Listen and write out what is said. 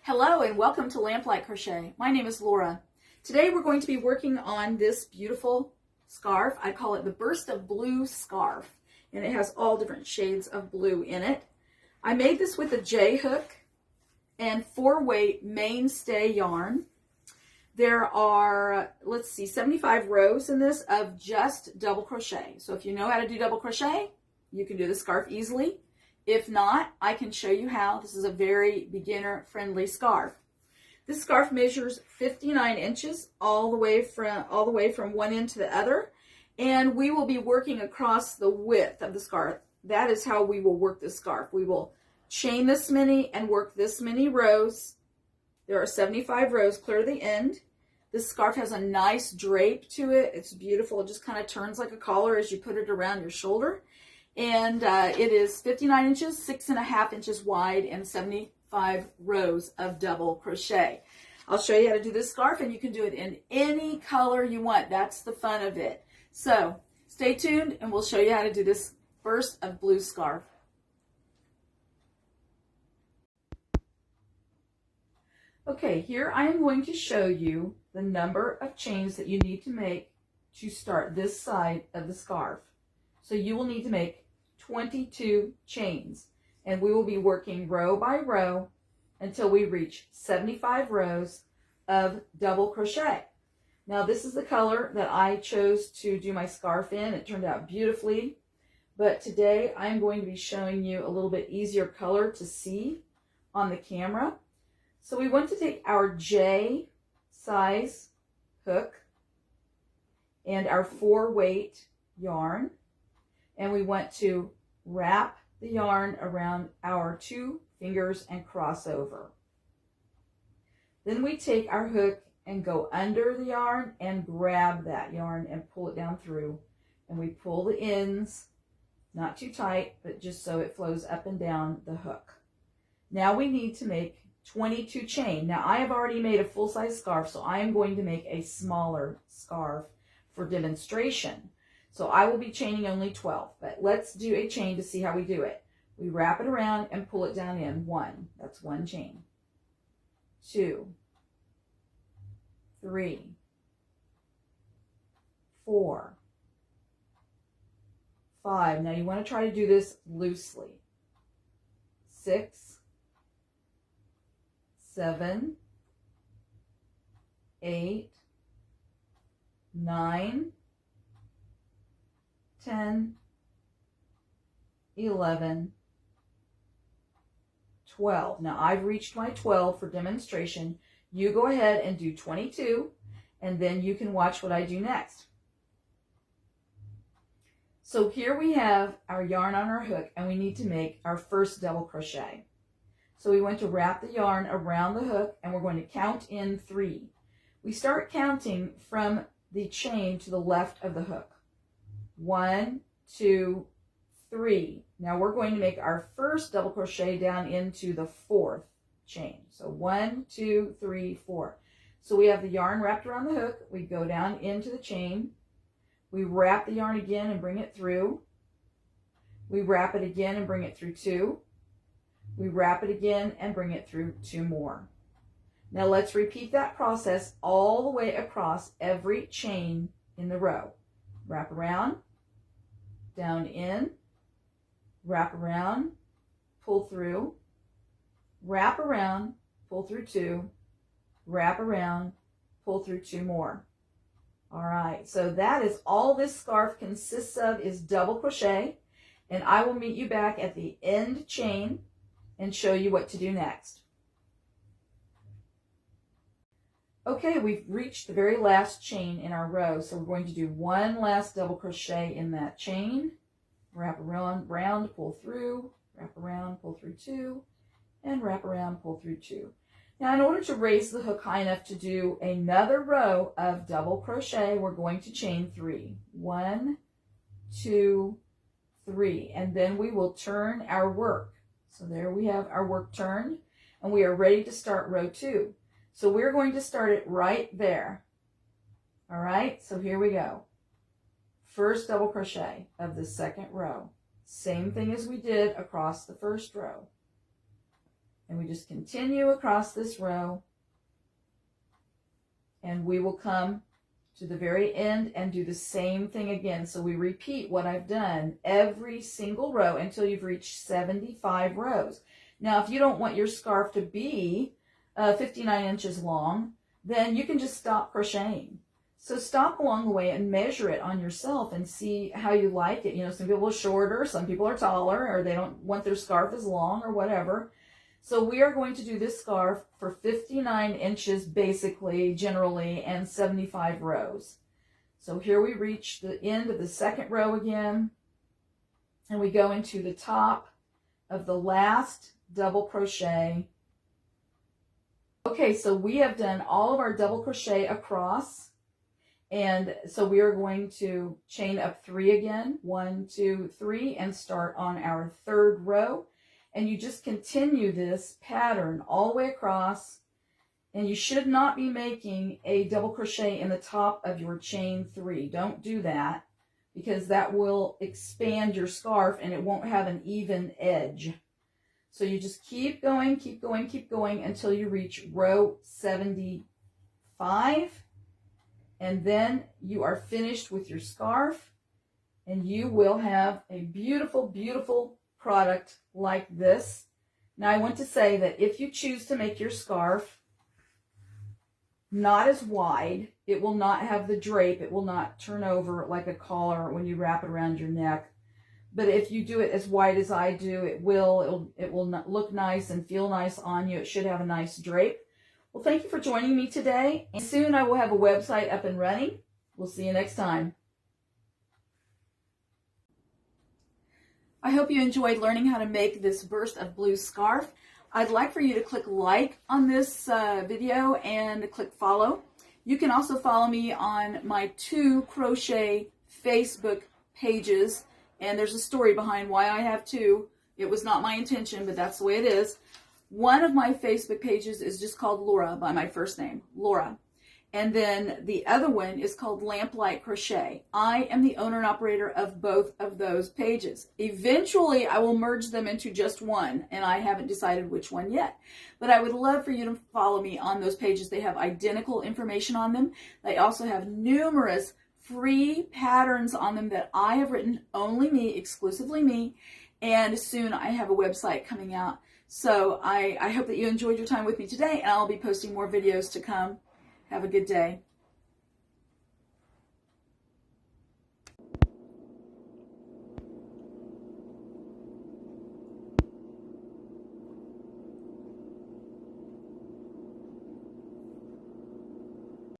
Hello and welcome to Lamplight Crochet. My name is Laura. Today we're going to be working on this beautiful scarf. I call it the Burst of Blue scarf, and it has all different shades of blue in it. I made this with a J hook and 4-weight mainstay yarn. There are, 75 rows in this of just double crochet. So if you know how to do double crochet, you can do the scarf easily. If not, I can show you how. This is a very beginner-friendly scarf. This scarf measures 59 inches all the way from one end to the other, and we will be working across the width of the scarf. That is how we will work this scarf. We will chain this many and work this many rows. There are 75 rows clear to the end. This scarf has a nice drape to it. It's beautiful. It just kind of turns like a collar as you put it around your shoulder. And it is 59 inches, 6.5 inches wide, and 75 rows of double crochet. I'll show you how to do this scarf, and you can do it in any color you want. That's the fun of it. So stay tuned, and we'll show you how to do this burst of blue scarf. Okay, here I am going to show you the number of chains that you need to make to start this side of the scarf. So you will need to make 22 chains, and we will be working row by row until we reach 75 rows of double crochet. Now this is the color that I chose to do my scarf in. It turned out beautifully, but today I'm going to be showing you a little bit easier color to see on the camera. So we want to take our J size hook and our 4-weight yarn, and we want to wrap the yarn around our 2 fingers and cross over. Then we take our hook and go under the yarn and grab that yarn and pull it down through. And we pull the ends, not too tight, but just so it flows up and down the hook. Now we need to make 22 chain. Now I have already made a full-size scarf, so I am going to make a smaller scarf for demonstration. So I will be chaining only 12, but let's do a chain to see how we do it. We wrap it around and pull it down in 1. That's 1 chain. 2, 3, 4, 5. Now you want to try to do this loosely. 6, 7, 8, 9, 10, 11, 12. Now I've reached my 12 for demonstration. You go ahead and do 22, and then you can watch what I do next. So here we have our yarn on our hook, and we need to make our first double crochet. So we want to wrap the yarn around the hook, and we're going to count in 3. We start counting from the chain to the left of the hook. 1, 2, 3. Now we're going to make our first double crochet down into the 4th chain. So 1, 2, 3, 4. So we have the yarn wrapped around the hook. We go down into the chain. We wrap the yarn again and bring it through. We wrap it again and bring it through 2. We wrap it again and bring it through 2 more. Now let's repeat that process all the way across every chain in the row. Wrap around, down in, wrap around, pull through, wrap around, pull through 2, wrap around, pull through 2 more. All right, so that is all this scarf consists of, is double crochet, and I will meet you back at the end chain and show you what to do next. Okay, we've reached the very last chain in our row, so we're going to do 1 last double crochet in that chain. Wrap around, pull through, wrap around, pull through 2, and wrap around, pull through 2. Now in order to raise the hook high enough to do another row of double crochet, we're going to chain 3. 1, 2, 3, and then we will turn our work. So there we have our work turned, and we are ready to start row 2. So we're going to start it right there. All right, so here we go. First double crochet of the 2nd row. Same thing as we did across the 1st row. And we just continue across this row, and we will come to the very end and do the same thing again. So we repeat what I've done every single row until you've reached 75 rows. Now, if you don't want your scarf to be 59 inches long, then you can just stop crocheting. So stop along the way and measure it on yourself and see how you like it. You know, some people are shorter, some people are taller, or they don't want their scarf as long or whatever. So we are going to do this scarf for 59 inches basically, generally, and 75 rows. So here we reach the end of the second row again, and we go into the top of the last double crochet. Okay, so we have done all of our double crochet across. And so we are going to chain up 3 again, 1, 2, 3, and start on our third row. And you just continue this pattern all the way across. And you should not be making a double crochet in the top of your chain 3. Don't do that, because that will expand your scarf and it won't have an even edge. So you just keep going, keep going, keep going until you reach row 75. And then you are finished with your scarf, and you will have a beautiful, beautiful product like this. Now I want to say that if you choose to make your scarf not as wide, it will not have the drape, it will not turn over like a collar when you wrap it around your neck. But if you do it as wide as I do, it will look nice and feel nice on you. It should have a nice drape. Well, thank you for joining me today. And soon I will have a website up and running. We'll see you next time. I hope you enjoyed learning how to make this burst of blue scarf. I'd like for you to click like on this video and click follow. You can also follow me on my 2 crochet Facebook pages. And there's a story behind why I have 2. It was not my intention, but that's the way it is. One of my Facebook pages is just called Laura, by my first name, Laura. And then the other one is called Lamplight Crochet. I am the owner and operator of both of those pages. Eventually, I will merge them into just one, and I haven't decided which one yet. But I would love for you to follow me on those pages. They have identical information on them. They also have numerous free patterns on them that I have written, only me, exclusively me. And soon I have a website coming out. So I hope that you enjoyed your time with me today, and I'll be posting more videos to come. Have a good day.